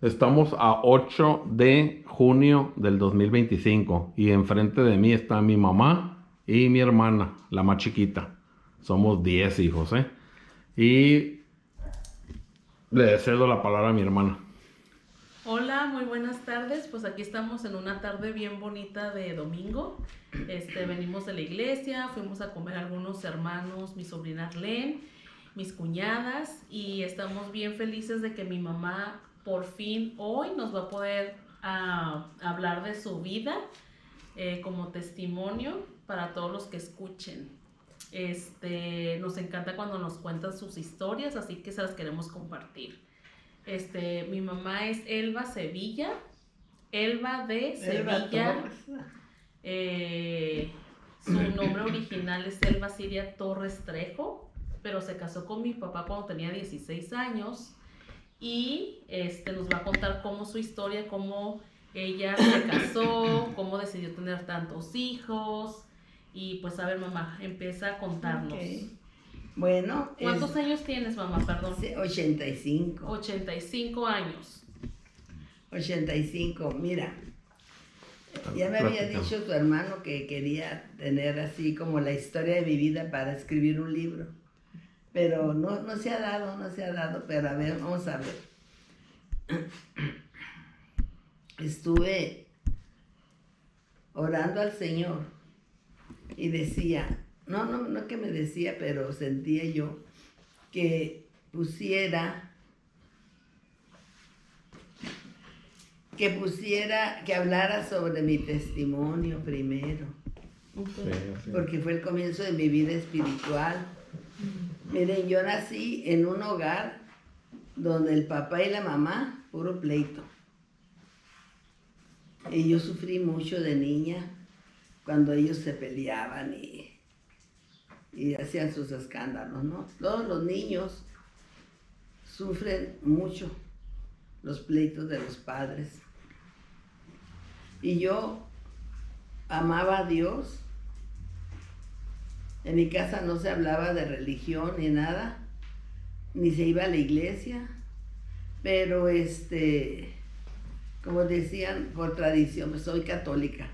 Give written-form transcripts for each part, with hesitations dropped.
Estamos a 8 de junio del 2025 y enfrente de mí está mi mamá y mi hermana, la más chiquita. Somos 10 hijos, ¿eh? Y le cedo la palabra a mi hermana. Hola, muy buenas tardes. Pues aquí estamos en una tarde bien bonita de domingo. Venimos de la iglesia, fuimos a comer algunos hermanos, mi sobrina Arlene, mis cuñadas, y estamos bien felices de que mi mamá por fin hoy nos va a poder hablar de su vida como testimonio para todos los que escuchen. Nos encanta cuando nos cuentan sus historias, así que se las queremos compartir. Mi mamá es Elba Sevilla, Elba de Sevilla. Su nombre original es Elba Siria Torres Trejo, pero se casó con mi papá cuando tenía 16 años y nos va a contar cómo su historia, cómo ella se casó, cómo decidió tener tantos hijos. Y pues a ver, mamá, empieza a contarnos. Okay. Bueno, ¿Cuántos años tienes, mamá? Perdón. 85. 85 años. 85, mira. Ya me había dicho tu hermano que quería tener así como la historia de mi vida para escribir un libro. Pero no se ha dado, pero a ver, vamos a ver. Estuve orando al Señor y decía, no que me decía, pero sentía yo que que hablara sobre mi testimonio primero, porque fue el comienzo de mi vida espiritual. Miren, yo nací en un hogar donde el papá y la mamá, puro pleito. Y yo sufrí mucho de niña cuando ellos se peleaban y hacían sus escándalos, ¿no? Todos los niños sufren mucho los pleitos de los padres. Y yo amaba a Dios. En mi casa no se hablaba de religión ni nada, ni se iba a la iglesia, pero como decían por tradición, pues soy católica.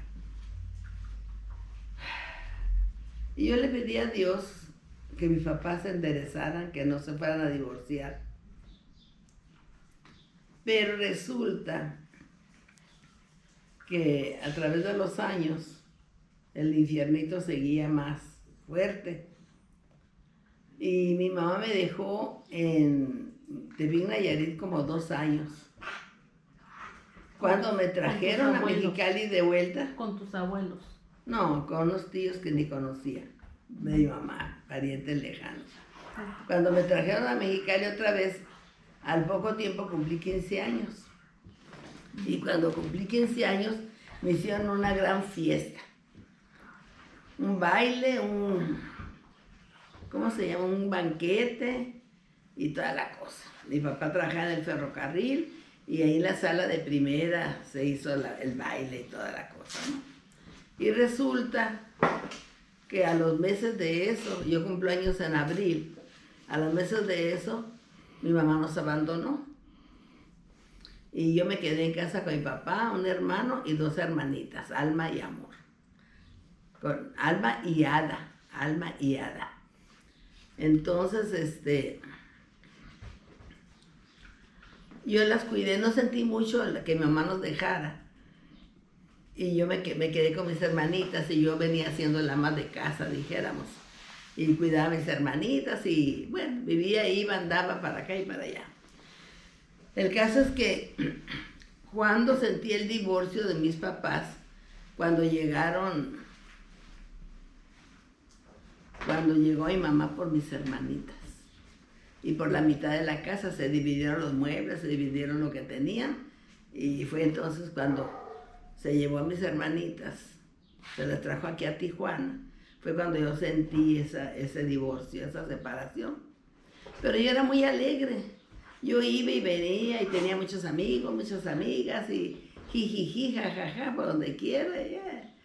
Y yo le pedí a Dios que mis papás se enderezaran, que no se fueran a divorciar. Pero resulta que a través de los años el infiernito seguía más fuerte. Y mi mamá me dejó en Tepic, Nayarit como 2 años. Cuando me trajeron a Mexicali de vuelta. ¿Con tus abuelos? No, con unos tíos que ni conocía, de mi mamá, parientes lejanos. Cuando me trajeron a Mexicali otra vez, al poco tiempo cumplí 15 años. Y cuando cumplí 15 años, me hicieron una gran fiesta. Un baile, ¿cómo se llama? Un banquete y toda la cosa. Mi papá trabajaba en el ferrocarril y ahí en la sala de primera se hizo el baile y toda la cosa, ¿no? Y resulta que a los meses de eso, yo cumplo años en abril, a los meses de eso, mi mamá nos abandonó. Y yo me quedé en casa con mi papá, un hermano y 2 hermanitas, Alma y Amor. Con Alma y Ada. Entonces, yo las cuidé, no sentí mucho que mi mamá nos dejara. Y yo me quedé con mis hermanitas y yo venía siendo la más de casa, dijéramos. Y cuidaba a mis hermanitas y, bueno, vivía ahí, andaba para acá y para allá. El caso es que cuando sentí el divorcio de mis papás, cuando llegó mi mamá por mis hermanitas y por la mitad de la casa se dividieron los muebles, se dividieron lo que tenían y fue entonces cuando se llevó a mis hermanitas, se las trajo aquí a Tijuana, fue cuando yo sentí ese divorcio, esa separación. Pero yo era muy alegre. Yo iba y venía y tenía muchos amigos, muchas amigas y jijiji, jajaja, por donde quiera. Yeah.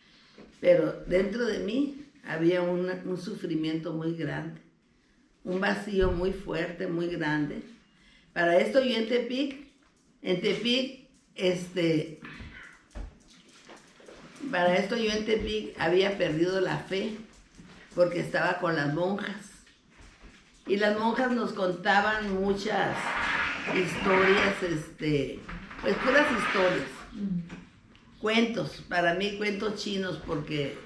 Pero dentro de mí había un sufrimiento muy grande, un vacío muy fuerte, muy grande. Para esto yo en Tepic En Tepic, para esto yo en Tepic había perdido la fe porque estaba con las monjas. Y las monjas nos contaban muchas historias, pues puras historias. Cuentos, para mí cuentos chinos porque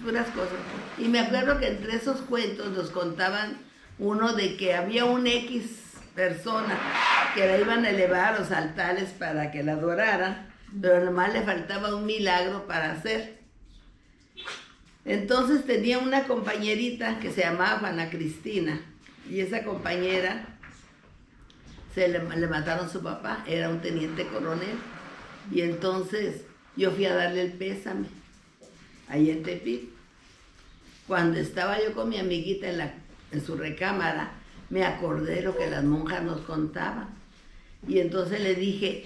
puras cosas. Y me acuerdo que entre esos cuentos nos contaban uno de que había un X persona que la iban a elevar a los altares para que la adoraran, pero nomás le faltaba un milagro para hacer. Entonces tenía una compañerita que se llamaba Juana Cristina, y esa compañera le mataron a su papá, era un teniente coronel, y entonces yo fui a darle el pésame ahí en Tepic. Cuando estaba yo con mi amiguita en su recámara, me acordé de lo que las monjas nos contaban. Y entonces le dije,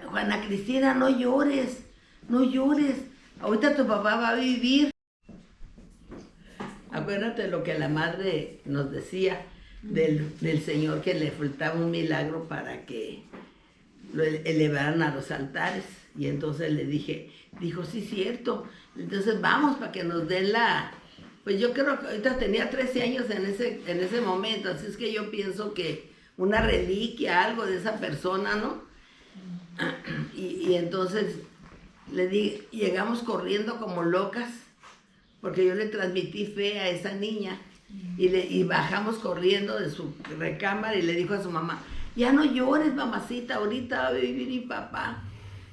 Juana Cristina, no llores, no llores. Ahorita tu papá va a vivir. Acuérdate lo que la madre nos decía del Señor, que le faltaba un milagro para que lo elevaran a los altares. Y entonces le dije, dijo, sí, cierto. Entonces vamos para que nos den pues yo creo que ahorita tenía 13 años en ese momento, así es que yo pienso que una reliquia, algo de esa persona, ¿no? Y entonces llegamos corriendo como locas, porque yo le transmití fe a esa niña, y bajamos corriendo de su recámara y le dijo a su mamá, ya no llores, mamacita, ahorita va a vivir mi papá.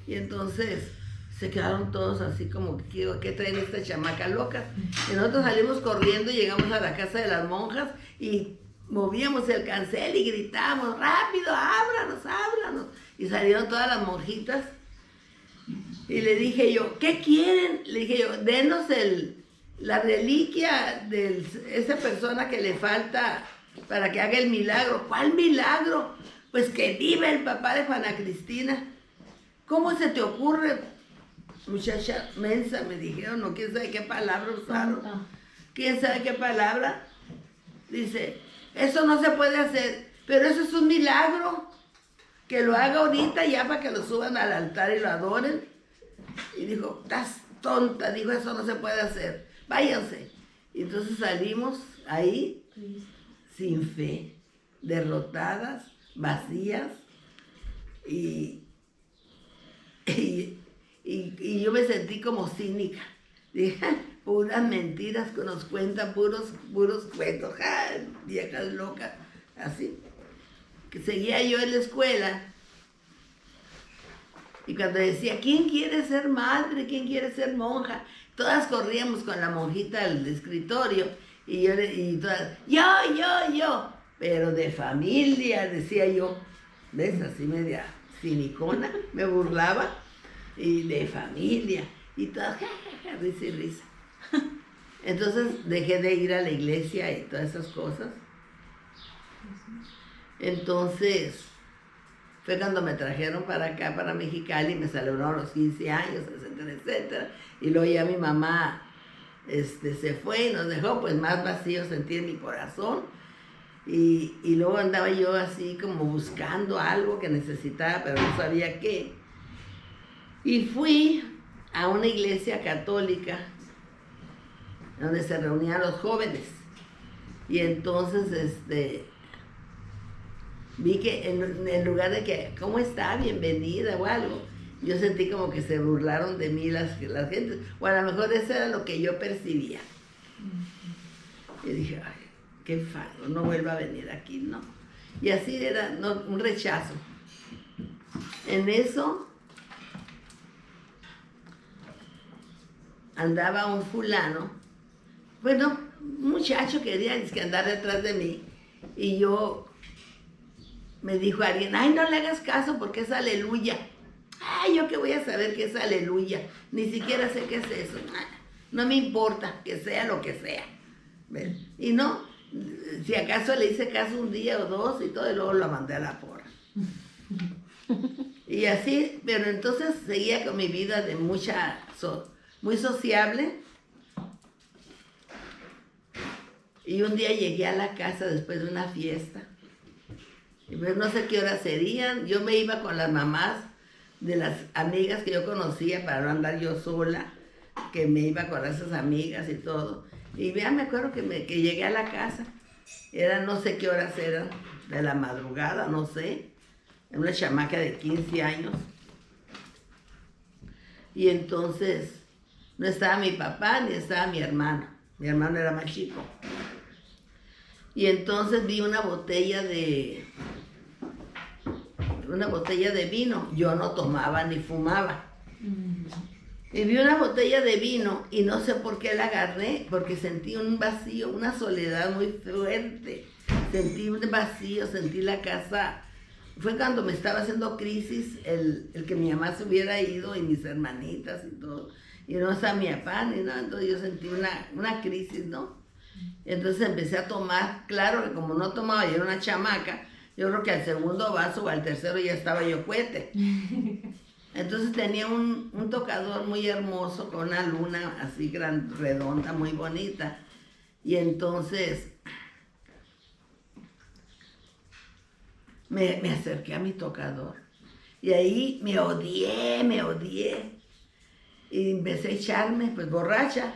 Y entonces se quedaron todos así como, ¿qué traen esta chamaca loca? Y nosotros salimos corriendo y llegamos a la casa de las monjas y movíamos el cancel y gritábamos, rápido, ábranos, ábranos. Y salieron todas las monjitas y le dije yo, ¿qué quieren? Le dije yo, denos la reliquia de esa persona que le falta para que haga el milagro. ¿Cuál milagro? Pues que vive el papá de Juana Cristina. ¿Cómo se te ocurre, muchacha mensa? Me dijeron, no, quién sabe qué palabra usaron. ¿Quién sabe qué palabra? Dice, eso no se puede hacer, pero eso es un milagro. Que lo haga ahorita ya para que lo suban al altar y lo adoren. Y dijo, estás tonta, dijo, eso no se puede hacer, váyanse. Y entonces salimos ahí sin fe, derrotadas, vacías, y yo me sentí como cínica. Dije, puras mentiras que nos cuentan, puros cuentos, viejas locas, así. Que seguía yo en la escuela, y cuando decía, ¿quién quiere ser madre? ¿Quién quiere ser monja? Todas corríamos con la monjita al escritorio, y todas, yo, pero de familia, decía yo, ¿ves? Así media cinicona, me burlaba, y de familia, y todas, risa y risa. Entonces dejé de ir a la iglesia y todas esas cosas. Entonces fue cuando me trajeron para acá, para Mexicali, y me celebraron los 15 años, etcétera, etcétera. Y luego ya mi mamá se fue y nos dejó, pues más vacío sentí en mi corazón. Y luego andaba yo así como buscando algo que necesitaba, pero no sabía qué. Y fui a una iglesia católica donde se reunían los jóvenes. Y entonces vi que en lugar de que, ¿cómo está? Bienvenida o algo, yo sentí como que se burlaron de mí las gentes, o a lo mejor eso era lo que yo percibía. Y dije, ay, qué faro, no vuelva a venir aquí, no. Y así era, no, un rechazo. En eso andaba un fulano, bueno, un muchacho quería andar detrás de mí, y me dijo alguien, ay, no le hagas caso porque es aleluya. Ay, ¿yo qué voy a saber qué es aleluya? Ni siquiera sé qué es eso. No me importa, que sea lo que sea. ¿Ves? Y no, si acaso le hice caso un día o dos y todo, y luego lo mandé a la porra. Y así, pero entonces seguía con mi vida de muy sociable. Y un día llegué a la casa después de una fiesta. Y pues no sé qué horas serían. Yo me iba con las mamás de las amigas que yo conocía para no andar yo sola, que me iba con esas amigas y todo. Y ya me acuerdo que llegué a la casa. No sé qué horas eran, de la madrugada, no sé. Era una chamaca de 15 años. Y entonces no estaba mi papá ni estaba mi hermano. Mi hermano era más chico. Y entonces vi una botella de vino. Yo no tomaba ni fumaba. Y vi una botella de vino y no sé por qué la agarré, porque sentí un vacío, una soledad muy fuerte. Sentí un vacío, sentí la casa. Fue cuando me estaba haciendo crisis el que mi mamá se hubiera ido y mis hermanitas y todo. Y no estaba mi papá ni nada, entonces yo sentí una crisis, ¿no? Entonces empecé a tomar, claro que como no tomaba, yo era una chamaca, yo creo que al segundo vaso o al tercero ya estaba yo cuete. Entonces tenía un tocador muy hermoso con una luna así redonda, muy bonita. Y entonces me acerqué a mi tocador. Y ahí me odié. Y empecé a echarme, pues borracha.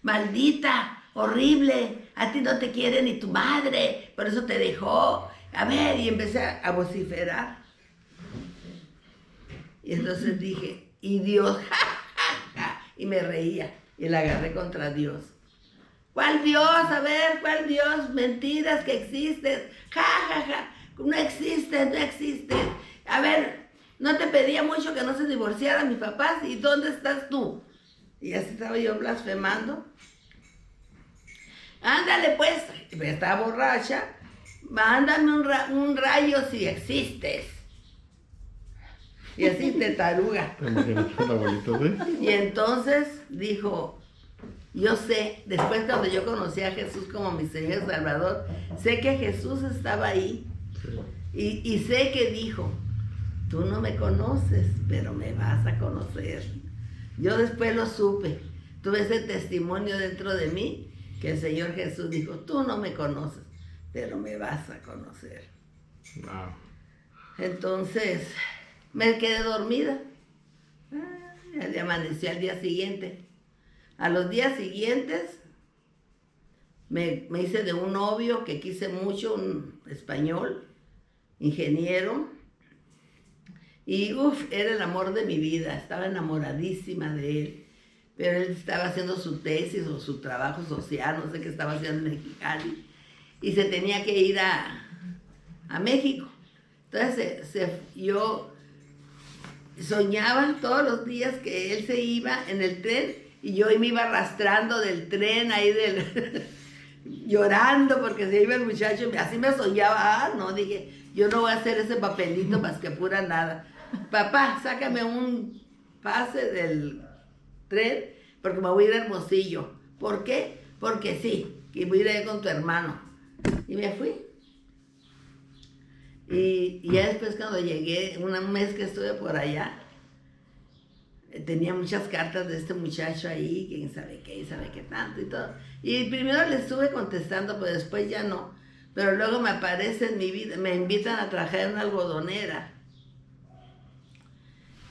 Maldita, horrible, a ti no te quiere ni tu madre, por eso te dejó. A ver, y empecé a vociferar. Y entonces dije, y Dios, ja, ja, ja, y me reía, y la agarré contra Dios. ¿Cuál Dios? A ver, ¿cuál Dios? Mentiras que existes, ja, ja, ja, no existes. A ver, no te pedía mucho que no se divorciaran mis papás, ¿y dónde estás tú? Y así estaba yo blasfemando. Ándale pues, estaba borracha, mándame un rayo si existes. Y así de taruga. Y entonces dijo, yo sé, después cuando yo conocí a Jesús como mi Señor Salvador, sé que Jesús estaba ahí. Y sé que dijo, tú no me conoces, pero me vas a conocer. Yo después lo supe, tuve ese testimonio dentro de mí, que el Señor Jesús dijo, tú no me conoces, pero me vas a conocer. Wow. Entonces me quedé dormida. Ya amaneció al día siguiente. A los días siguientes me hice de un novio que quise mucho, un español, ingeniero. Y era el amor de mi vida, estaba enamoradísima de él. Pero él estaba haciendo su tesis o su trabajo social, no sé qué estaba haciendo en Mexicali. Y se tenía que ir a México. Entonces yo soñaba todos los días que él se iba en el tren y yo me iba arrastrando del tren ahí llorando porque se iba el muchacho. Así me soñaba. No, dije, yo no voy a hacer ese papelito más que pura nada. Papá, sácame un pase del tren porque me voy a ir a Hermosillo. ¿Por qué? Porque sí, que voy a ir con tu hermano. Y me fui. Y ya después cuando llegué, un mes que estuve por allá, tenía muchas cartas de este muchacho ahí, quién sabe qué, sabe qué tanto y todo. Y primero le estuve contestando, pero después ya no. Pero luego me aparece en mi vida, me invitan a trabajar en una algodonera.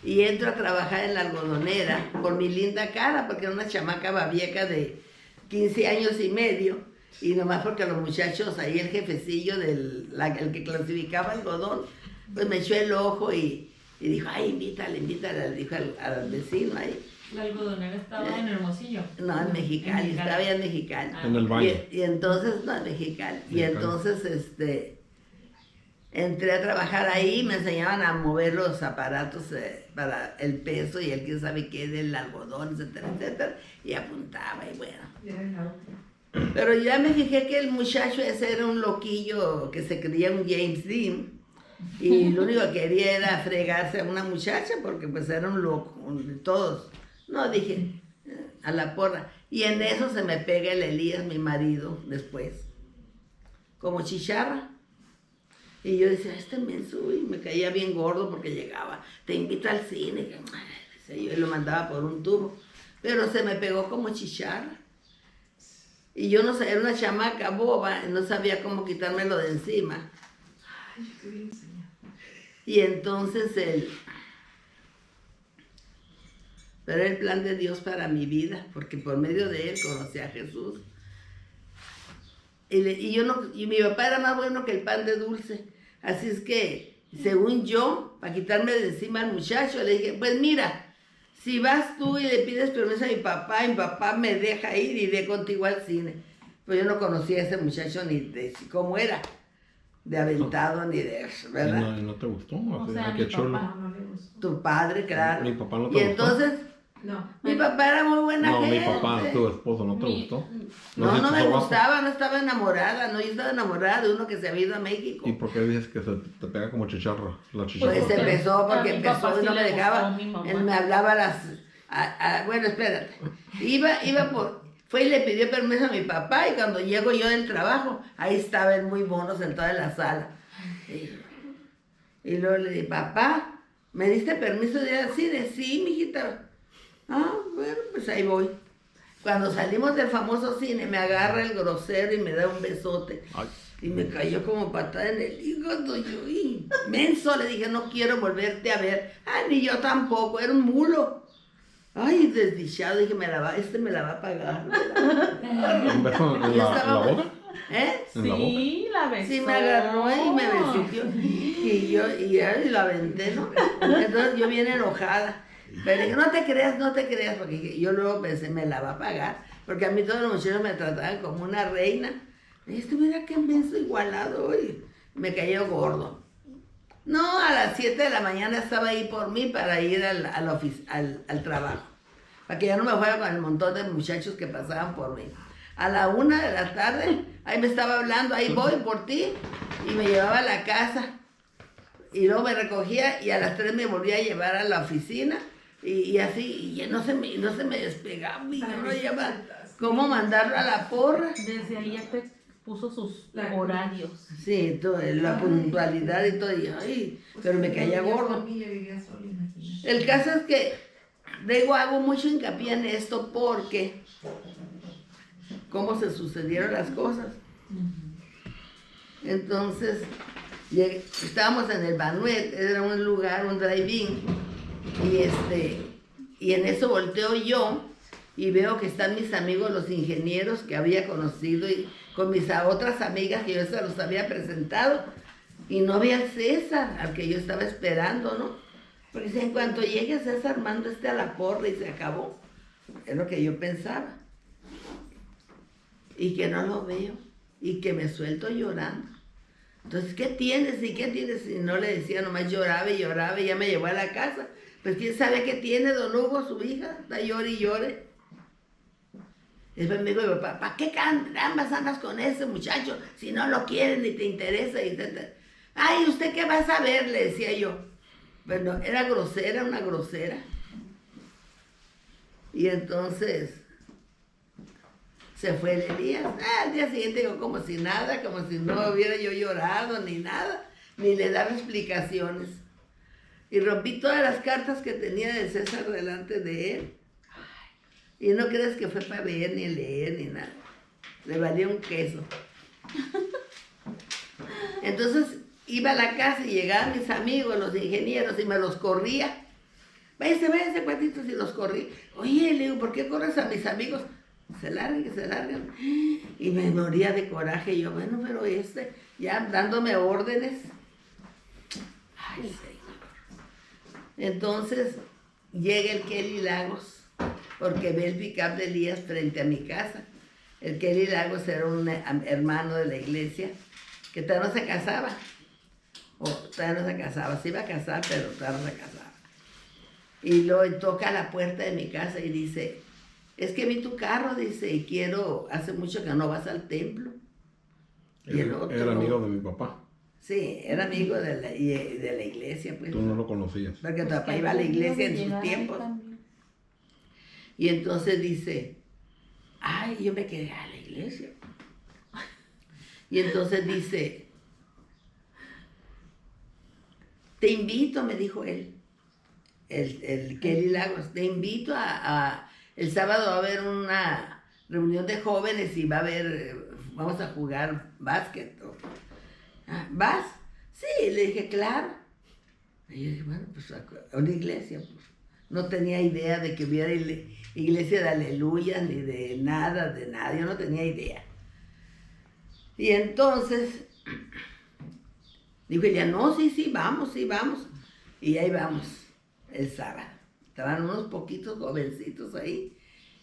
Y entro a trabajar en la algodonera por mi linda cara, porque era una chamaca babieca de 15 años y medio. Y nomás porque los muchachos, ahí el jefecillo, el que clasificaba algodón, pues me echó el ojo y dijo, ay, invítale, le dijo al vecino ahí. ¿La algodonera estaba en Hermosillo? No, en Mexicali, estaba ya en Mexicali. En el baño. Y entonces, no, en Mexicali. Y entonces, entré a trabajar ahí, me enseñaban a mover los aparatos para el peso y el quién sabe qué del algodón, etcétera, etcétera. Y apuntaba y bueno. Pero ya me fijé que el muchacho ese era un loquillo que se creía un James Dean. Y lo único que quería era fregarse a una muchacha porque pues era un loco, todos. No, dije, a la porra. Y en eso se me pega el Elías, mi marido, después. Como chicharra. Y yo decía, menso, y me caía bien gordo porque llegaba, te invito al cine. Y yo lo mandaba por un tubo. Pero se me pegó como chicharra. Y yo no sabía, era una chamaca boba, no sabía cómo quitármelo de encima. Y entonces pero era el plan de Dios para mi vida, porque por medio de él conocí a Jesús. Y mi papá era más bueno que el pan de dulce. Así es que, según yo, para quitarme de encima al muchacho, le dije, pues mira, si vas tú y le pides permiso a mi papá me deja ir y iré contigo al cine. Pues yo no conocía a ese muchacho ni de cómo era, de aventado ni de eso, ¿verdad? ¿No te gustó? O sea, Qué mi chulo. papá no le gustó. Tu padre, claro. ¿Mi papá no te Y gustó? entonces, No. mi papá era muy buena No, mi gente. papá, tu esposo, ¿no te gustó? No, se no te me hizo guapo? gustaba, no estaba enamorada, no, yo estaba enamorada de uno que se había ido a México. ¿Y por qué dices que se te pega como chicharro? La chicharra. Pues porque empezó, a porque mi papá empezó y sí no le me dejaba. gustó mi mamá. Él me hablaba bueno, espérate. Fue y le pidió permiso a mi papá y cuando llego yo del trabajo, ahí estaba él muy mono sentado en la sala. Y luego le dije, papá, ¿me diste permiso de ir al cine? Sí, mijita. Ah, bueno, pues ahí voy. Cuando salimos del famoso cine, me agarra el grosero y me da un besote. Ay. Y me cayó como patada en el hígado. Yo, inmenso, le dije, no quiero volverte a ver. Ah, ni yo tampoco, era un mulo. Ay, desdichado, dije, me la va a pagar. ¿Un beso en Yo la estaba- boca? ¿Eh? ¿En la boca? Sí, la besó. Sí, me agarró y me besuqueó. Y lo aventé, ¿no? Entonces yo bien enojada. Pero dije, no te creas, porque yo luego pensé, me la va a pagar. Porque a mí todos los muchachos me trataban como una reina. Y mira qué menso igualado hoy. Me cayó gordo. No, a las 7 de la mañana estaba ahí por mí para ir al trabajo. Para que ya no me fuera con el montón de muchachos que pasaban por mí. A la 1 de la tarde, ahí me estaba hablando, ahí voy por ti, y me llevaba a la casa. Y luego me recogía y a las 3 me volvía a llevar a la oficina, y así, y no se me despegaba, y yo no llevaba cómo mandarlo a la porra. Desde ahí ya te puso sus horarios. Sí, la puntualidad y todo, y ay, pero me caía gordo. El caso es que, hago mucho hincapié en esto porque cómo se sucedieron las cosas. Entonces, estábamos en el Banuet, era un lugar, un drive-in, y en eso volteo yo y veo que están mis amigos los ingenieros que había conocido y con mis otras amigas que yo se los había presentado, y no había al César, al que yo estaba esperando, ¿no? Porque si en cuanto llegue César, mando a la porra y se acabó. Es lo que yo pensaba. Y que no lo veo, y que me suelto llorando. Entonces, ¿qué tienes? ¿Y qué tienes? Y no le decía, nomás lloraba y lloraba, y ya me llevó a la casa. Pues quién sabe qué tiene don Hugo, su hija, está llore y llore. Y después me dijo, papá, ¿para qué carambas andas con ese muchacho? Si no lo quieres ni te interesa. Ay, ¿usted qué va a saber? Le decía yo. Bueno, era grosera, una grosera. Y entonces se fue el Elías. Al día siguiente digo, como si nada, como si no hubiera yo llorado ni nada, ni le daba explicaciones. Y rompí todas las cartas que tenía de César delante de él. Y no crees que fue para ver, ni leer, ni nada. Le valía un queso. Entonces iba a la casa y llegaban mis amigos, los ingenieros, y me los corría. Váyase, cuatitos, y los corrí. Oye, le digo, ¿por qué corres a mis amigos? Se largan. Y me moría de coraje. Y yo, bueno, pero ya dándome órdenes. Ay, señor. Entonces llega el Kelly Lagos, porque ve el pick-up de Elías frente a mi casa. El Kelly Lagos era un hermano de la iglesia que todavía no se casaba. Se iba a casar, pero todavía no se casaba. Y luego toca la puerta de mi casa y dice, es que vi tu carro, dice, y hace mucho que no vas al templo. Y el otro, Era amigo de mi papá. Sí, era amigo de la iglesia, pues. Tú no lo conocías. Porque tu papá iba a la iglesia en sus tiempos. Y entonces dice, ay, yo me quedé a la iglesia. Y entonces dice, te invito, me dijo él, el Kelly Lagos, te invito el sábado va a haber una reunión de jóvenes y vamos a jugar básquet. ¿Vas? Sí, le dije, claro. Y yo dije, bueno, pues a una iglesia, pues. No tenía idea de que hubiera iglesia de aleluya, ni de nada, yo no tenía idea. Y entonces, dijo ella, no, sí, vamos. Y ahí vamos, el sábado. Estaban unos poquitos jovencitos ahí.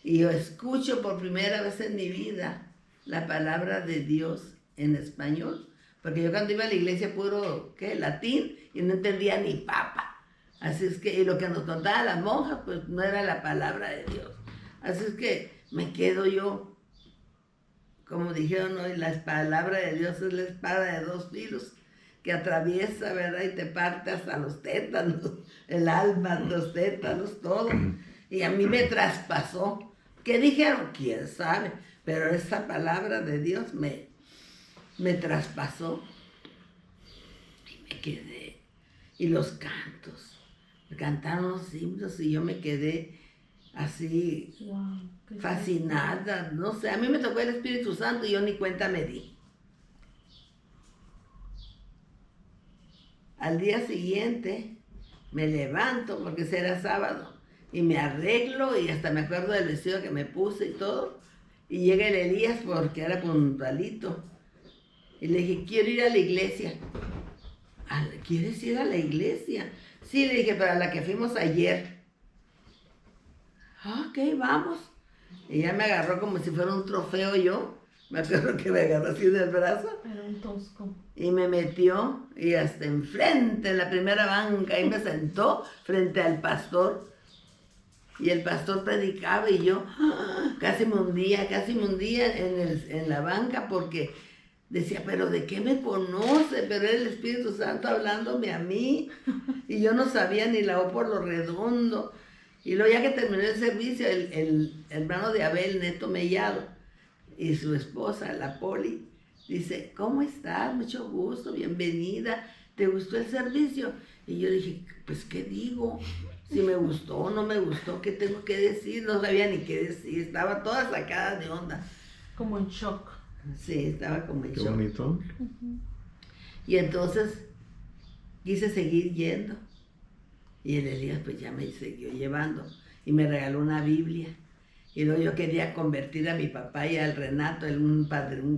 Y yo escucho por primera vez en mi vida la palabra de Dios en español. Porque yo cuando iba a la iglesia puro, latín, y no entendía ni papa. Así es que, y lo que nos contaban las monjas, pues no era la palabra de Dios. Así es que me quedo yo, como dijeron hoy, la palabra de Dios es la espada de 2 filos, que atraviesa, ¿verdad? Y te parte hasta los tétanos, el alma, los tétanos, todo. Y a mí me traspasó. ¿Qué dijeron? ¿Quién sabe? Pero esa palabra de Dios me traspasó. Y me quedé. Y los cantos. Cantaron los himnos y yo me quedé así, wow, fascinada. No sé, a mí me tocó el Espíritu Santo y yo ni cuenta me di. Al día siguiente me levanto, porque ese era sábado, y me arreglo y hasta me acuerdo del vestido que me puse y todo. Y llega el Elías porque era puntualito. Y le dije, quiero ir a la iglesia. ¿Quieres ir a la iglesia? Sí, le dije, para la que fuimos ayer. Ok, vamos. Y ya me agarró como si fuera un trofeo yo. Me acuerdo que me agarró así del brazo. Era un tosco. Y me metió y hasta enfrente, en la primera banca, y me sentó frente al pastor. Y el pastor predicaba y yo casi me hundía en la banca porque decía, pero ¿de qué me conoce? Pero era el Espíritu Santo hablándome a mí. Y yo no sabía ni la O por lo redondo. Y luego ya que terminó el servicio, el hermano de Abel, Neto Mellado, y su esposa, la Poli, dice, ¿cómo estás? Mucho gusto, bienvenida. ¿Te gustó el servicio? Y yo dije, pues, ¿qué digo? Si me gustó o no me gustó, ¿qué tengo que decir? No sabía ni qué decir, estaba toda sacada de onda. Como en shock. Sí, estaba como en Qué shock. bonito. Y entonces quise seguir yendo. Y el Elías pues ya me siguió llevando. Y me regaló una Biblia. Y luego yo quería convertir a mi papá y al Renato, un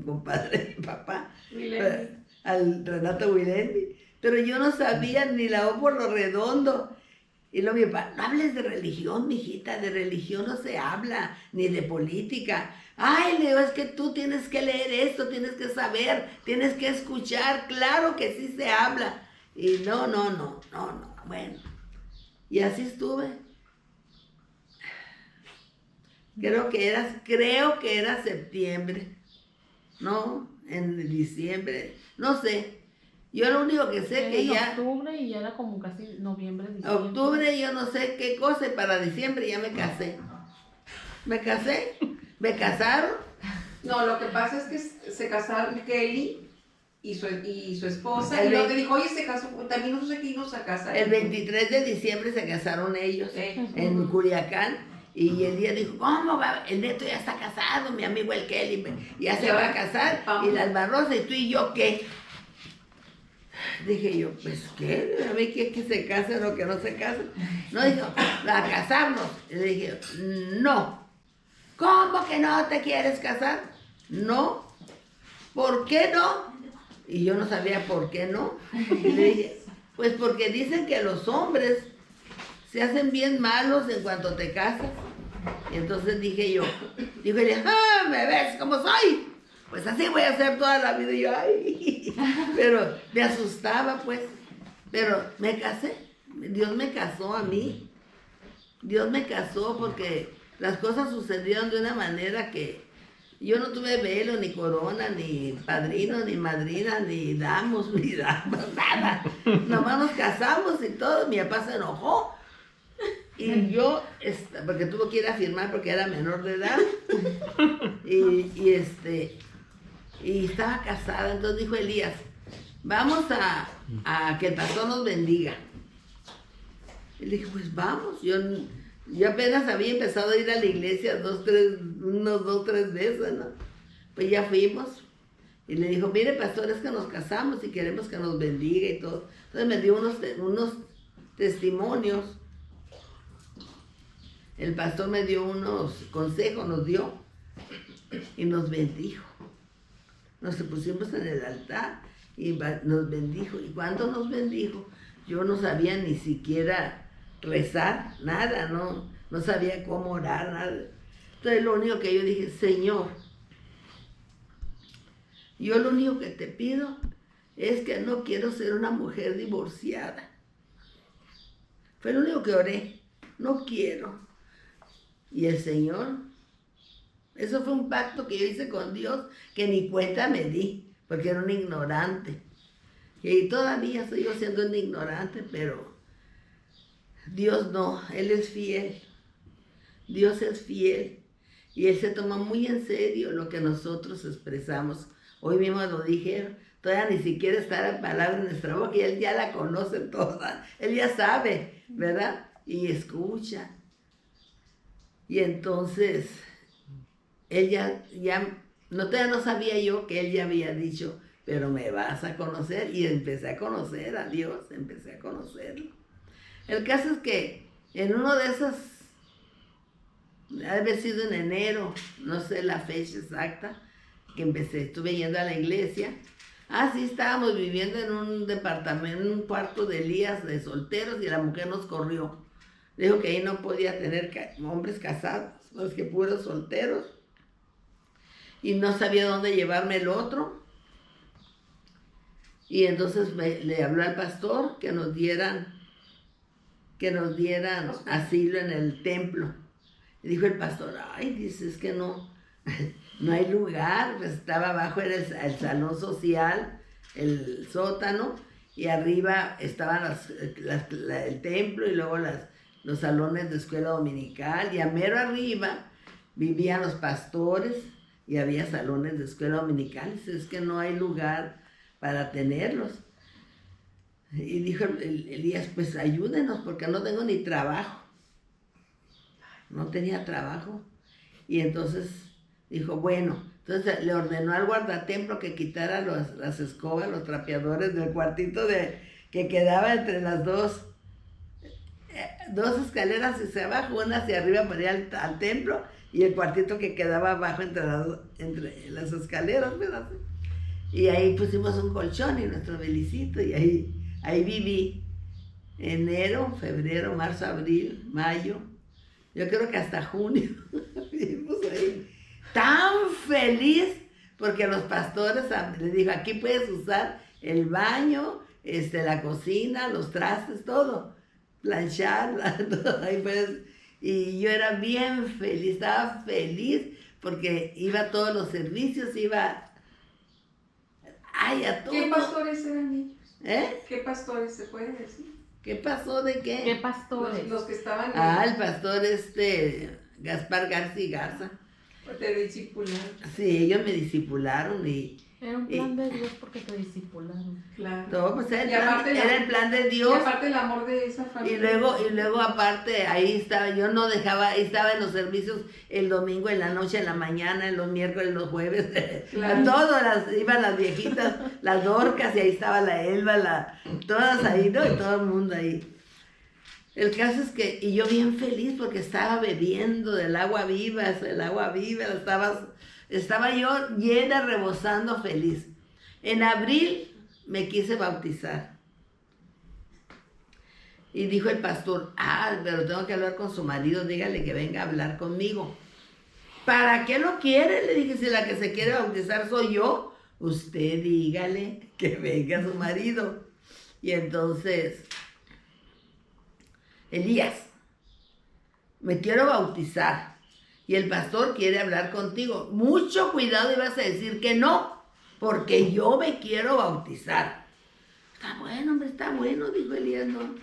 compadre de mi papá, al Renato Wilhelmi. Pero yo no sabía ni la O por lo redondo. Y luego mi papá, no hables de religión, mijita, de religión no se habla, ni de política. Ay, Leo, es que tú tienes que leer esto, tienes que saber, tienes que escuchar, claro que sí se habla. Y no, bueno. Y así estuve. Creo que era septiembre, ¿no? En diciembre, no sé. Yo lo único que sé que ya... octubre y ya era como casi noviembre, diciembre. Octubre yo no sé qué cosa y para diciembre ya me casé. ¿Me casaron? No, lo que pasa es que se casaron Kelly y su esposa. El Y luego ve- te dijo, oye, se casó, también nosotros aquí nos a casar. El 23 de diciembre se casaron ellos en Culiacán. Y el día dijo, ¿cómo va? El Neto ya está casado, mi amigo el Kelly ya se va a casar. Y la Alma Rosa, ¿y tú y yo qué? Dije yo, pues, ¿qué? A ver, que se casen o que no se casen. No, dijo, a casarnos. Y le dije, no. ¿Cómo que no te quieres casar? No. ¿Por qué no? Y yo no sabía por qué no. Y le dije, pues porque dicen que los hombres se hacen bien malos en cuanto te casas. Y entonces dijo ella, ¿me ves cómo soy? Pues así voy a hacer toda la vida. Y yo, ay, pero me asustaba, pues. Pero me casé. Dios me casó a mí. Dios me casó porque las cosas sucedieron de una manera que yo no tuve velo, ni corona, ni padrino, ni madrina, ni damos, nada. Nomás nos casamos y todo. Mi papá se enojó. Y yo, porque tuvo que ir a firmar porque era menor de edad. Y estaba casada, entonces dijo Elías, vamos a que el pastor nos bendiga. Y le dije, pues vamos, yo apenas había empezado a ir a la iglesia 2, 3 veces, ¿no? Pues ya fuimos. Y le dijo, mire, pastor, es que nos casamos y queremos que nos bendiga y todo. Entonces me dio unos testimonios. El pastor me dio unos consejos, nos dio y nos bendijo. Nos pusimos en el altar y nos bendijo. Y cuando nos bendijo, yo no sabía ni siquiera rezar, nada, no sabía cómo orar, nada. Entonces lo único que yo dije, Señor, yo lo único que te pido es que no quiero ser una mujer divorciada. Fue lo único que oré, no quiero. Y el Señor, eso fue un pacto que yo hice con Dios, que ni cuenta me di, porque era un ignorante. Y todavía sigo siendo un ignorante, pero Dios no, Él es fiel. Dios es fiel. Y Él se toma muy en serio lo que nosotros expresamos. Hoy mismo lo dijeron, todavía ni siquiera está la palabra en nuestra boca y Él ya la conoce toda. Él ya sabe, ¿verdad? Y escucha. Y entonces, Él todavía no sabía yo que Él ya había dicho, pero me vas a conocer. Y empecé a conocer a Dios, empecé a conocerlo. El caso es que en uno de esos, debe haber sido en enero, no sé la fecha exacta, que estuve yendo a la iglesia. Sí, estábamos viviendo en un departamento, en un cuarto de Elías de solteros y la mujer nos corrió. Dijo que ahí no podía tener hombres casados, los que puros solteros. Y no sabía dónde llevarme el otro. Y entonces le habló al pastor que nos dieran asilo en el templo. Y dijo el pastor, dice, es que no hay lugar. Pues estaba abajo, era el salón social, el sótano, y arriba estaban el templo y luego los salones de escuela dominical, y a mero arriba vivían los pastores y había salones de escuela dominical. Dice, es que no hay lugar para tenerlos. Y dijo Elías, pues ayúdenos porque no tengo ni trabajo. No tenía trabajo. Y entonces dijo, bueno, entonces le ordenó al guardatemplo que quitara las escobas, los trapeadores del cuartito que quedaba entre las dos escaleras hacia abajo, una hacia arriba para ir al templo, y el cuartito que quedaba abajo entre las escaleras, ¿verdad? Y ahí pusimos un colchón y nuestro belicito, y ahí viví enero, febrero, marzo, abril, mayo, yo creo que hasta junio. Vivimos ahí tan feliz porque los pastores les dijo, aquí puedes usar el baño, la cocina, los trastes, todo, planchar, todo ahí puedes. Y yo era bien feliz, estaba feliz porque iba a todos los servicios, a todo. ¿Qué pastores eran ellos? ¿Qué pastores se puede decir? ¿Qué pasó de qué? ¿Qué pastores? Los que estaban el pastor Gaspar García Garza. Te discipularon. Sí, ellos me discipularon y... Era un plan de Dios porque te discipularon. Claro. No, pues era el plan de Dios. Y aparte el amor de esa familia. Y luego aparte ahí estaba, yo no dejaba, ahí estaba en los servicios el domingo, en la noche, en la mañana, en los miércoles, los jueves, claro. Iban las viejitas, las Dorcas, y ahí estaba la Elba, todas ahí, ¿no? Y todo el mundo ahí. El caso es que, y yo bien feliz porque estaba bebiendo del agua viva, estaba yo llena, rebosando feliz. En abril me quise bautizar. Y dijo el pastor, pero tengo que hablar con su marido, dígale que venga a hablar conmigo. ¿Para qué lo quiere? Le dije, si la que se quiere bautizar soy yo, usted dígale que venga su marido. Y entonces, Elías, me quiero bautizar. Y el pastor quiere hablar contigo. Mucho cuidado, ibas a decir que no, porque yo me quiero bautizar. Está bueno, hombre, está bueno, dijo Elías, ¿no?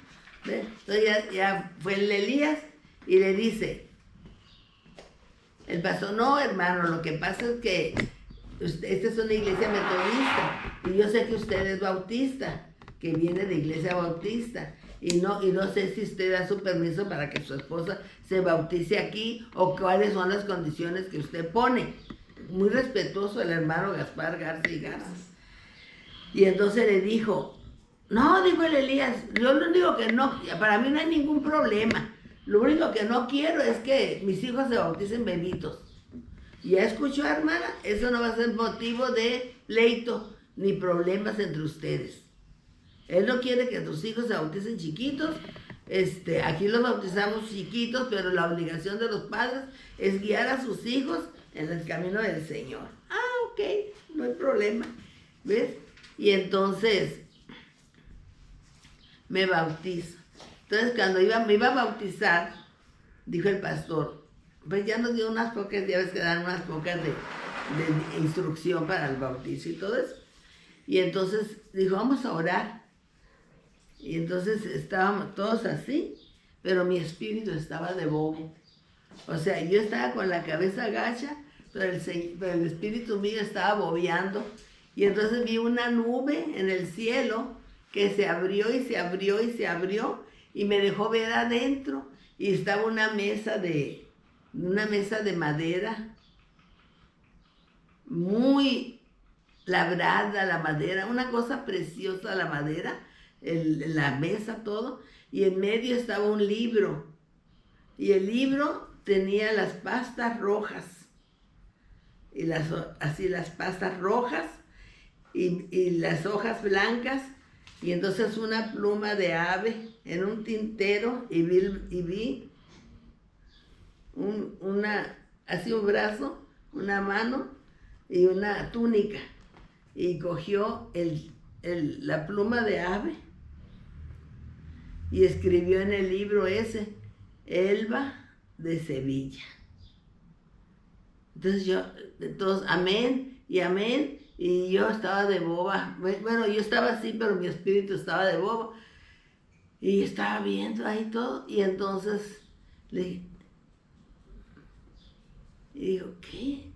Entonces ya fue el Elías y le dice, el pastor, no, hermano, lo que pasa es que esta es una iglesia metodista y yo sé que usted es bautista, que viene de iglesia bautista. Y no sé si usted da su permiso para que su esposa se bautice aquí o cuáles son las condiciones que usted pone. muy respetuoso el hermano Gaspar Garza y Garza. Y entonces le dijo, no, dijo el Elías, yo no digo que no, para mí no hay ningún problema. Lo único que no quiero es que mis hijos se bauticen bebitos. Y ya escuchó, hermana, eso no va a ser motivo de pleito ni problemas entre ustedes. Él no quiere que tus hijos se bauticen chiquitos. Aquí los bautizamos chiquitos, pero la obligación de los padres es guiar a sus hijos en el camino del Señor. Ah, ok, no hay problema. ¿Ves? Y entonces me bautiza. Entonces cuando me iba a bautizar, dijo el pastor, pues ya nos dio unas pocas, ya ves que dan unas pocas de instrucción para el bautizo y todo eso. Y entonces dijo, vamos a orar. Y entonces estábamos todos así, pero mi espíritu estaba de bobo. O sea, yo estaba con la cabeza agacha, pero el espíritu mío estaba bobeando. Y entonces vi una nube en el cielo que se abrió y se abrió y se abrió y me dejó ver adentro. Y estaba una mesa de madera, muy labrada la madera, una cosa preciosa la madera, la mesa, todo. Y en medio estaba un libro. Y el libro tenía las pastas rojas. Y así las pastas rojas. Y las hojas blancas, y entonces una pluma de ave en un tintero, y vi así un brazo, una mano y una túnica, y cogió la pluma de ave y escribió en el libro ese, Elba de Sevilla. Entonces todos amén y amén. Y yo estaba de boba, bueno, yo estaba así, pero mi espíritu estaba de boba. Y estaba viendo ahí todo, y entonces le digo, ¿qué?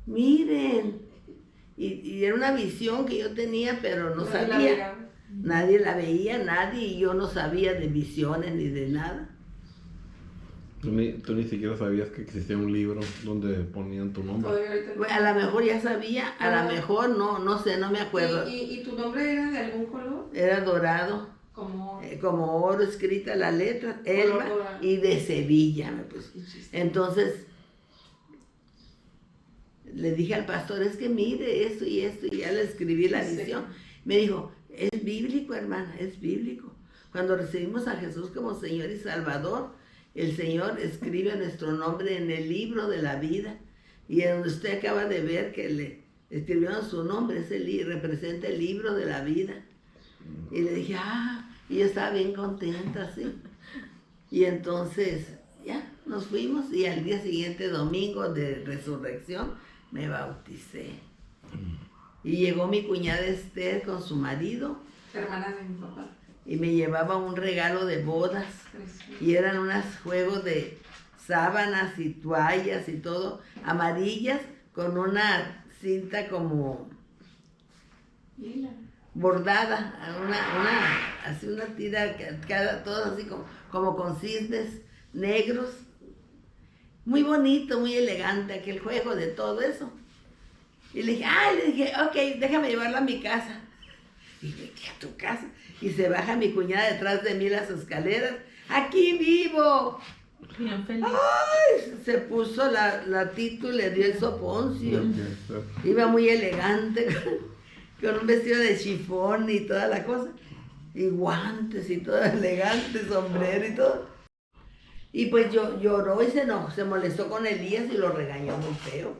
Miren. Y era una visión que yo tenía, pero no sabía. Nadie la veía, nadie, y yo no sabía de visiones ni de nada. Tú ni siquiera sabías que existía un libro donde ponían tu nombre. A lo mejor ya sabía, a lo mejor no sé, no me acuerdo. ¿Y tu nombre era de algún color? Era dorado. Como oro escrita la letra, Elba, y de Sevilla me puse. Entonces le dije al pastor, es que mire esto, y ya le escribí la visión. Me dijo, es bíblico, hermana, es bíblico. Cuando recibimos a Jesús como Señor y Salvador, el Señor escribe nuestro nombre en el libro de la vida, y en donde usted acaba de ver que le escribieron su nombre, representa el libro de la vida. Y le dije, y yo estaba bien contenta, sí. Y entonces, ya, nos fuimos, y al día siguiente, domingo de resurrección, me bauticé. Y llegó mi cuñada Esther con su marido. Hermana de mi papá. Y me llevaba un regalo de bodas. Y eran unos juegos de sábanas y toallas y todo, amarillas, con una cinta como bordada, así una tira, todas así como con cisnes negros. Muy bonito, muy elegante aquel juego de todo eso. Y le dije, ok, déjame llevarla a mi casa. Y dije, ¿qué, a tu casa? Y se baja mi cuñada detrás de mí las escaleras. ¡Aquí vivo! Bien feliz. ¡Ay! Se puso la Tito y le dio el soponcio. Iba muy elegante, con un vestido de chifón y toda la cosa. Y guantes y todo elegante, sombrero y todo. Y pues lloró y se molestó con Elías y lo regañó muy feo.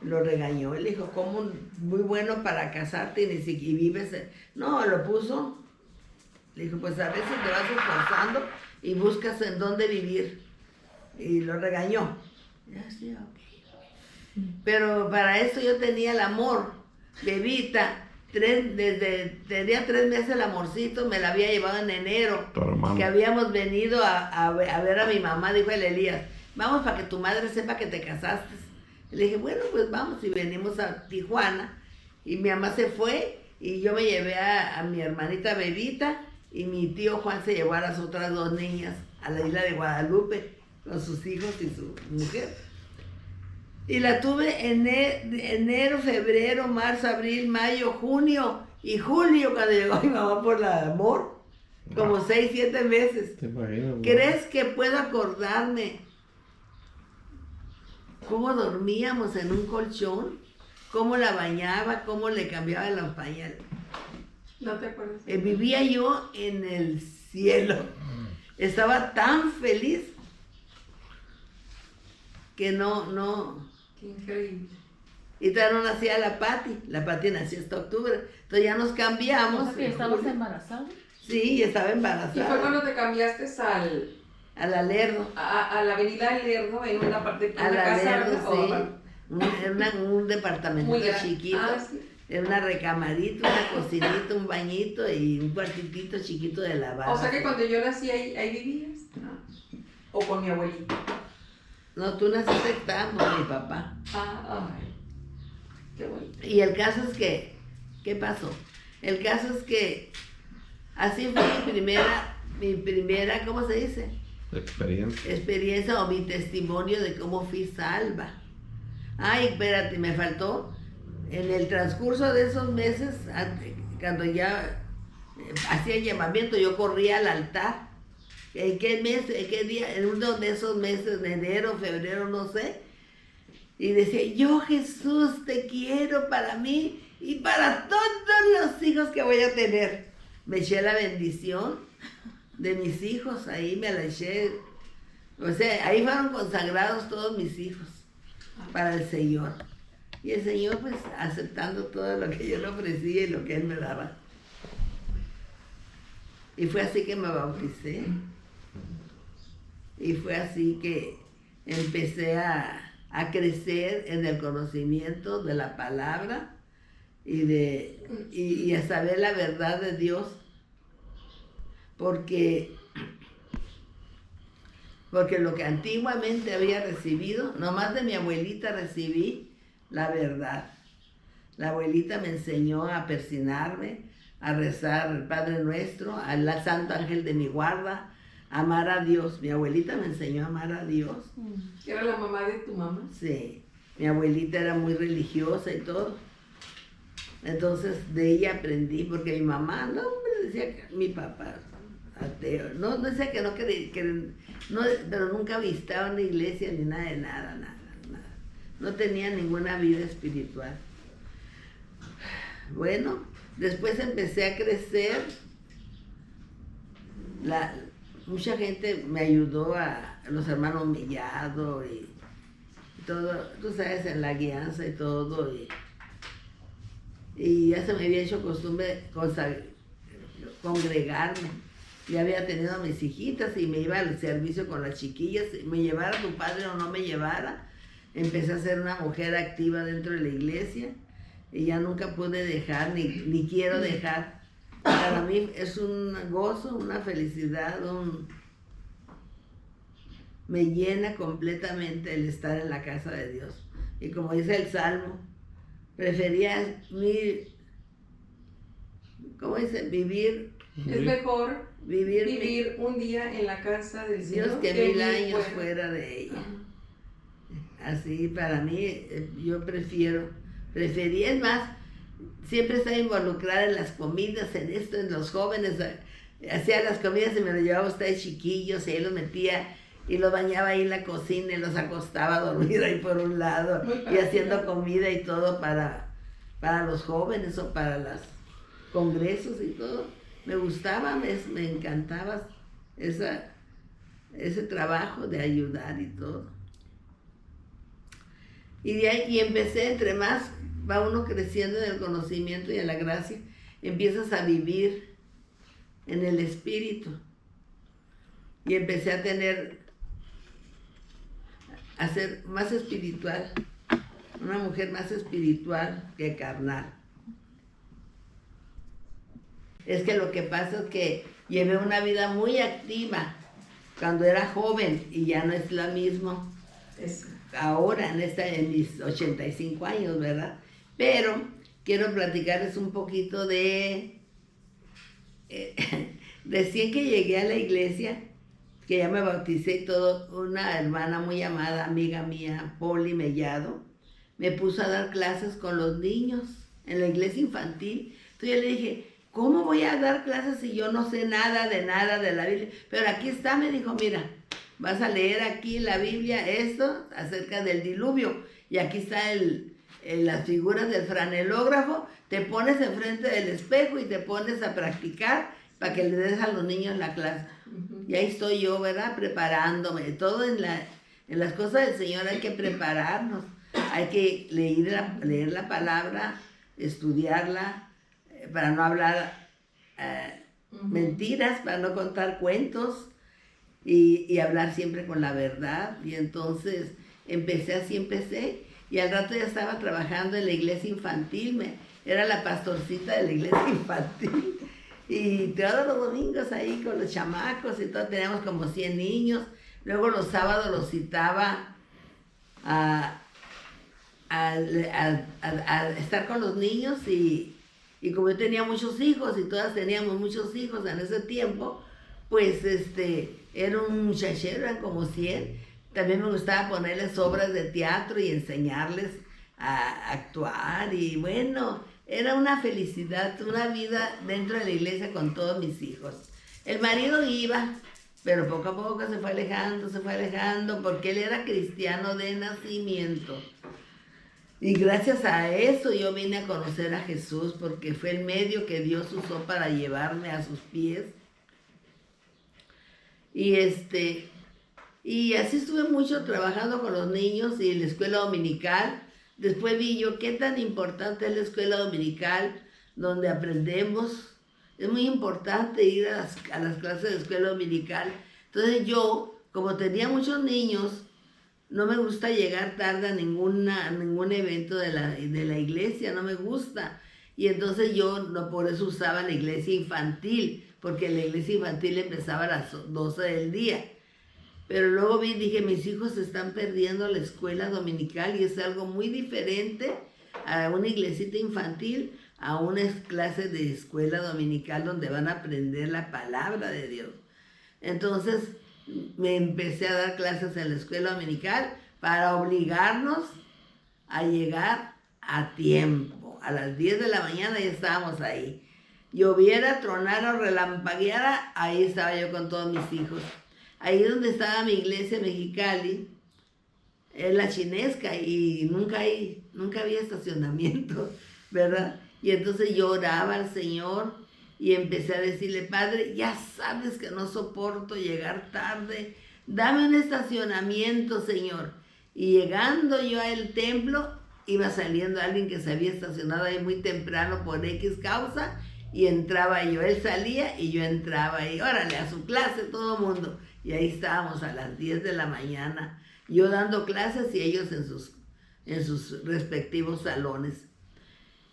Lo regañó, le dijo, ¿cómo muy bueno para casarte y vives? No, lo puso. Le dijo, pues a veces te vas esforzando y buscas en dónde vivir. Y lo regañó. Ya sí, ok. Pero para eso yo tenía el amor. Bebita, tenía 3 meses el amorcito, me la había llevado en enero. Tu hermano. Que habíamos venido a ver a mi mamá, dijo el Elías, vamos para que tu madre sepa que te casaste. Le dije, bueno, pues vamos, y venimos a Tijuana. Y mi mamá se fue, y yo me llevé a mi hermanita Bebita, y mi tío Juan se llevó a las otras 2 niñas a la isla de Guadalupe, con sus hijos y su mujer. Y la tuve en enero, febrero, marzo, abril, mayo, junio y julio, cuando llegó mi mamá por la amor. Como 6, 7 meses. ¿Te imaginas? ¿Crees que puedo acordarme cómo dormíamos en un colchón? ¿Cómo la bañaba? ¿Cómo le cambiaba los pañales? ¿No te acuerdas? Vivía yo en el cielo. Estaba tan feliz que no. Qué increíble. Y todavía no nacía la Pati nació hasta octubre. Entonces ya nos cambiamos. O sea que estabas embarazada. Sí, estaba ¿Y embarazada. fue cuando te cambiaste Al Alerdo. a la avenida del Lerdo, en una parte, Al una casa? Alerdo, o- sí. Un departamento Muy grande. chiquito. Sí. Era una recamarita, una cocinita, un bañito y un cuartitito chiquito de lavar. O sea que cuando yo nací ahí vivías. O con mi abuelita. No, tú naciste acá con mi papá. Ay. Qué bonito. Y el caso es que, ¿qué pasó? El caso es que así fue mi primera, ¿cómo se dice? Experiencia. Experiencia o mi testimonio de cómo fui salva. Ay, espérate, me faltó. En el transcurso de esos meses, cuando ya hacía el llamamiento, yo corría al altar. ¿En qué mes, en qué día? En uno de esos meses, de enero, febrero, no sé. Y decía, yo Jesús te quiero para mí y para todos los hijos que voy a tener. Me eché la bendición de mis hijos, ahí me la eché. O sea, ahí fueron consagrados todos mis hijos para el Señor. Y el Señor pues aceptando todo lo que yo le ofrecía y lo que Él me daba. Y fue así que me bauticé. Y fue así que empecé a crecer en el conocimiento de la palabra y a saber la verdad de Dios. Porque lo que antiguamente había recibido, nomás de mi abuelita recibí la verdad. La abuelita me enseñó a persinarme, a rezar el Padre Nuestro, al Santo Ángel de mi guarda, a amar a Dios. Mi abuelita me enseñó a amar a Dios. ¿Era la mamá de tu mamá? Sí, mi abuelita era muy religiosa y todo. Entonces de ella aprendí, porque mi mamá, no, me decía que mi papá, ateo, no decía que no quería, no, pero nunca visitaba una iglesia ni nada de nada. No tenía ninguna vida espiritual. Bueno, después empecé a crecer. Mucha gente me ayudó, los hermanos Mellado y todo, tú sabes, en la guianza y todo. Y ya se me había hecho costumbre congregarme. Ya había tenido a mis hijitas y me iba al servicio con las chiquillas. Me llevara tu padre o no me llevara. Empecé a ser una mujer activa dentro de la iglesia y ya nunca pude dejar, ni quiero dejar. Para mí es un gozo, una felicidad, me llena completamente el estar en la casa de Dios. Y como dice el Salmo, prefería ¿cómo dice? Vivir. Es mejor Vivir un día en la casa del Señor Dios que 1000 años fuera de ella. Así para mí, yo prefería, es más, siempre estaba involucrada en las comidas, en esto, en los jóvenes, hacía las comidas y me los llevaba a ustedes chiquillos y ahí los metía y los bañaba ahí en la cocina y los acostaba a dormir ahí por un lado y haciendo comida y todo para los jóvenes o para los congresos y todo. Me gustaba, me encantaba ese trabajo de ayudar y todo. Y de ahí empecé, entre más va uno creciendo en el conocimiento y en la gracia, empiezas a vivir en el Espíritu. Y empecé a ser más espiritual, una mujer más espiritual que carnal. Es que lo que pasa es que llevé una vida muy activa cuando era joven y ya no es lo mismo ahora en mis 85 años, ¿verdad? Pero quiero platicarles un poquito de recién que llegué a la iglesia, que ya me bauticé y todo, una hermana muy amada, amiga mía, Poli Mellado, me puso a dar clases con los niños en la iglesia infantil. Entonces yo le dije, ¿cómo voy a dar clases si yo no sé nada de la Biblia? Pero aquí está, me dijo, mira, vas a leer aquí en la Biblia esto acerca del diluvio. Y aquí está las figuras del franelógrafo. Te pones enfrente del espejo y te pones a practicar para que le des a los niños la clase. Y ahí estoy yo, ¿verdad? Preparándome. Todo en las cosas del Señor hay que prepararnos. Hay que leer la palabra, estudiarla, para no hablar mentiras, para no contar cuentos y hablar siempre con la verdad. Y entonces empecé y al rato ya estaba trabajando en la iglesia infantil, era la pastorcita de la iglesia infantil y todos los domingos ahí con los chamacos y todo, teníamos como 100 niños. Luego los sábados los citaba a estar con los niños y como yo tenía muchos hijos y todas teníamos muchos hijos en ese tiempo, pues era un muchachero, eran como 100. También me gustaba ponerles obras de teatro y enseñarles a actuar y bueno, era una felicidad, una vida dentro de la iglesia con todos mis hijos. El marido iba, pero poco a poco se fue alejando porque él era cristiano de nacimiento. Y gracias a eso yo vine a conocer a Jesús porque fue el medio que Dios usó para llevarme a sus pies. Y así estuve mucho trabajando con los niños y en la escuela dominical. Después vi yo qué tan importante es la escuela dominical, donde aprendemos. Es muy importante ir a las clases de escuela dominical. Entonces yo, como tenía muchos niños, no me gusta llegar tarde a ningún evento de la iglesia, no me gusta. Y entonces yo por eso usaba la iglesia infantil, porque la iglesia infantil empezaba a las 12 del día. Pero luego dije, mis hijos se están perdiendo la escuela dominical y es algo muy diferente a una iglesita infantil, a una clase de escuela dominical donde van a aprender la palabra de Dios. Entonces me empecé a dar clases en la escuela dominical para obligarnos a llegar a tiempo. A las 10 de la mañana ya estábamos ahí. Lloviera, tronara o relampagueara, ahí estaba yo con todos mis hijos. Ahí donde estaba mi iglesia Mexicali, es la Chinesca, y nunca había estacionamiento, ¿verdad? Y entonces yo oraba al Señor y empecé a decirle, Padre, ya sabes que no soporto llegar tarde, dame un estacionamiento, Señor. Y llegando yo al templo, iba saliendo alguien que se había estacionado ahí muy temprano por X causa, y entraba yo, él salía y yo entraba, y órale, a su clase todo el mundo. Y ahí estábamos a las 10 de la mañana, yo dando clases y ellos en sus respectivos salones.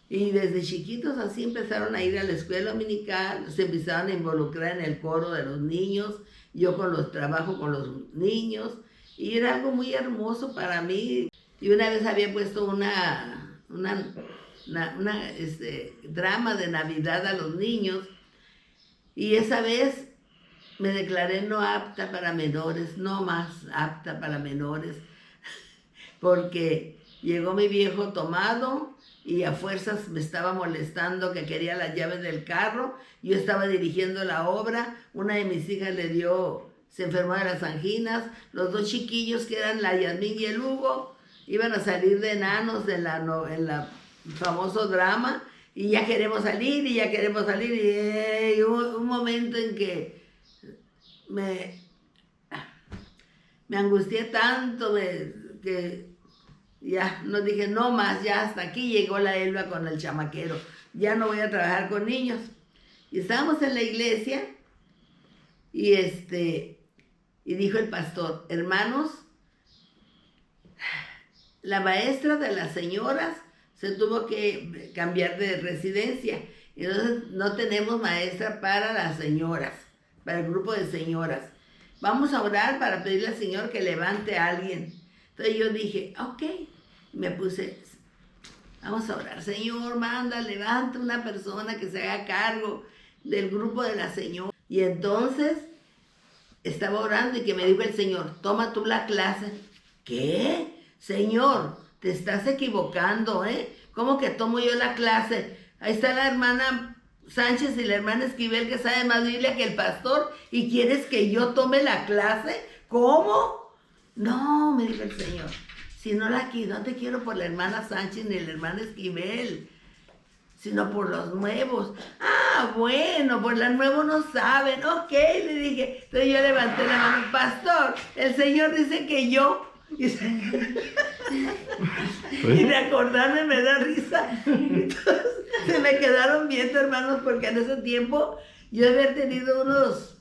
Y desde chiquitos así empezaron a ir a la escuela dominical, se empezaron a involucrar en el coro de los niños, yo trabajo con los niños, y era algo muy hermoso para mí. Y una vez había puesto una drama de Navidad a los niños, y esa vez me declaré no apta para menores, no más apta para menores, porque llegó mi viejo tomado y a fuerzas me estaba molestando que quería las llaves del carro. Yo estaba dirigiendo la obra, una de mis hijas se enfermó de las anginas, los dos chiquillos que eran la Yasmín y el Hugo iban a salir de enanos en la famoso drama, y ya queremos salir, y hubo un momento en que me angustié tanto que ya no dije, no más, ya hasta aquí llegó la Elba con el chamaquero, ya no voy a trabajar con niños. Y estábamos en la iglesia y dijo el pastor, hermanos, la maestra de las señoras se tuvo que cambiar de residencia, y entonces no tenemos maestra para las señoras, para el grupo de señoras. Vamos a orar para pedirle al Señor que levante a alguien. Entonces yo dije, ok, me puse, vamos a orar. Señor, levanta una persona que se haga cargo del grupo de las señoras. Y entonces estaba orando y que me dijo el Señor, toma tú la clase. ¿Qué? Señor, te estás equivocando, ¿eh? ¿Cómo que tomo yo la clase? Ahí está la hermana Sánchez y la hermana Esquivel que sabe más Biblia que el pastor y ¿quieres que yo tome la clase? ¿Cómo? No, me dijo el Señor, si no no te quiero por la hermana Sánchez ni la hermana Esquivel, sino por los nuevos. Ah, bueno, por los nuevos no saben. Ok, le dije. Entonces yo levanté la mano, pastor, el Señor dice que yo. Y de acordarme me da risa. Entonces se me quedaron viendo, hermanos, porque en ese tiempo yo había tenido unos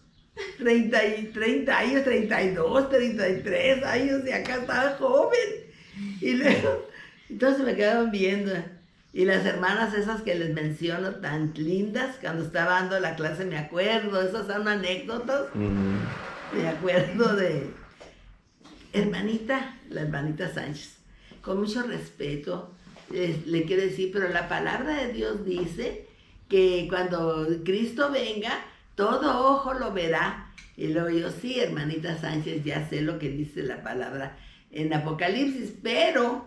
30 años, 32, 33 años, y acá estaba joven. Y luego, entonces me quedaron viendo. Y las hermanas esas que les menciono, tan lindas, cuando estaba dando la clase, me acuerdo, esas son anécdotas. Me acuerdo de la hermanita Sánchez, con mucho respeto, le quiero decir, pero la palabra de Dios dice que cuando Cristo venga, todo ojo lo verá. Y luego yo, sí, hermanita Sánchez, ya sé lo que dice la palabra en Apocalipsis, pero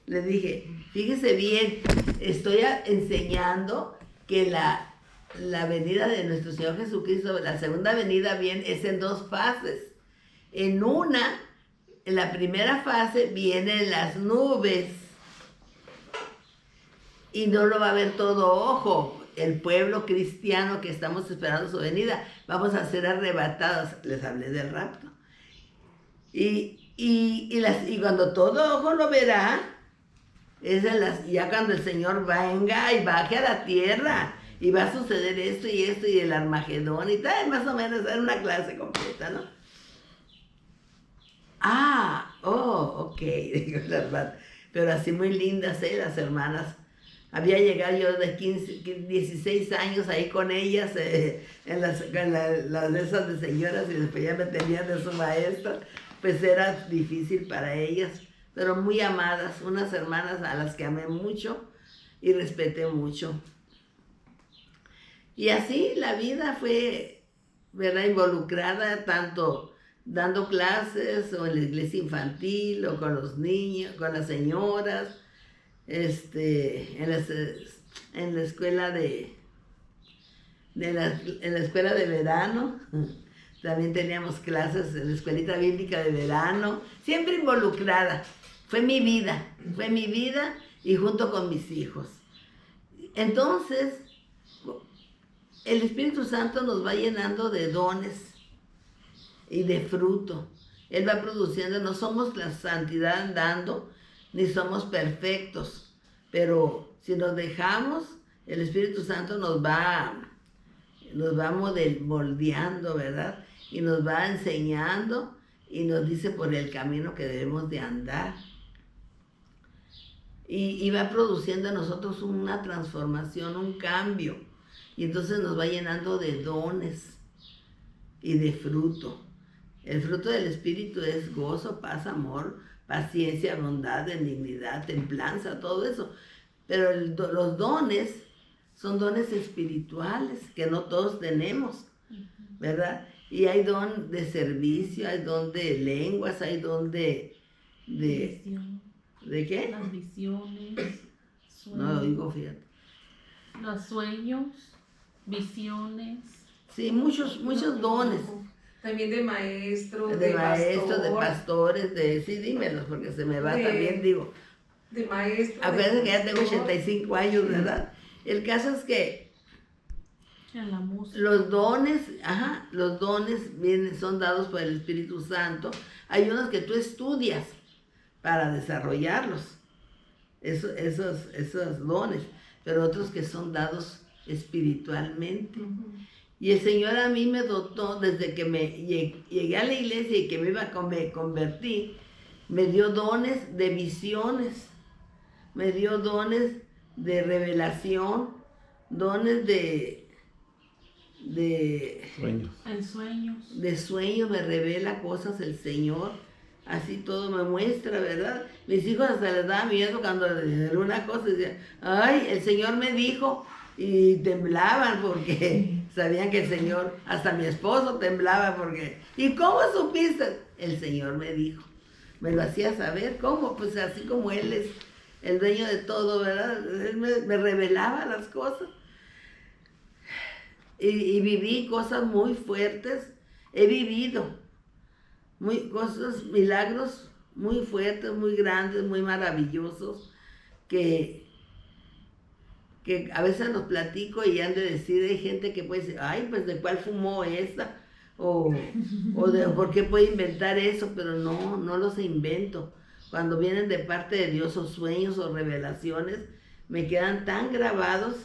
le dije, fíjese bien, estoy enseñando que la venida de nuestro Señor Jesucristo, la segunda venida viene, es en 2 fases. En la primera fase vienen las nubes y no lo va a ver todo ojo. El pueblo cristiano que estamos esperando su venida, vamos a ser arrebatados. Les hablé del rapto. Y cuando todo ojo lo verá, ya cuando el Señor venga y baje a la tierra y va a suceder esto y el Armagedón y tal, más o menos era una clase completa, ¿no? Ok, dijo la hermana, pero así muy lindas, las hermanas. Había llegado yo de 16 años ahí con ellas, en las de esas de señoras, y después ya me tenían de su maestra, pues era difícil para ellas, pero muy amadas, unas hermanas a las que amé mucho y respeté mucho. Y así la vida fue, ¿verdad?, involucrada tanto dando clases o en la iglesia infantil o con los niños, con las señoras, en la escuela en la escuela de verano. También teníamos clases en la escuelita bíblica de verano, siempre involucrada. Fue mi vida y junto con mis hijos. Entonces, el Espíritu Santo nos va llenando de dones y de fruto. Él va produciendo, no somos la santidad andando, ni somos perfectos, pero si nos dejamos, el Espíritu Santo nos va moldeando, ¿verdad? Y nos va enseñando y nos dice por el camino que debemos de andar. Y va produciendo en nosotros una transformación, un cambio. Y entonces nos va llenando de dones y de fruto. El fruto del Espíritu es gozo, paz, amor, paciencia, bondad, benignidad, templanza, todo eso. Pero los dones son dones espirituales que no todos tenemos, ¿verdad? Y hay don de servicio, hay don de lenguas, hay don ¿de qué? Las visiones. No lo digo, fíjate. Los sueños, visiones. Sí, muchos dones. También de maestros, de pastores, sí, dímelos, porque se me va también, digo. De maestros. Acuérdense que ya tengo 85 años, ¿verdad? El caso es que En la música. los dones son dados por el Espíritu Santo. Hay unos que tú estudias para desarrollarlos, esos dones, pero otros que son dados espiritualmente. Y el Señor a mí me dotó, desde que llegué a la iglesia y que me convertí, me dio dones de visiones, me dio dones de revelación, dones de Sueños. En sueños. de sueños, me revela cosas el Señor, así todo me muestra, ¿verdad? Mis hijos hasta les daba miedo cuando les decían una cosa, decían, ay, el Señor me dijo, y temblaban porque sabían que el Señor, hasta mi esposo temblaba porque, ¿y cómo supiste? El Señor me dijo, me lo hacía saber, ¿cómo? Pues así como Él es el dueño de todo, ¿verdad? Él me revelaba las cosas. Y viví cosas muy fuertes, he vivido cosas, milagros muy fuertes, muy grandes, muy maravillosos, que a veces los platico y han de decir, hay gente que puede decir, ay, pues de cuál fumó esta, o de por qué puede inventar eso, pero no los invento. Cuando vienen de parte de Dios o sueños o revelaciones, me quedan tan grabados,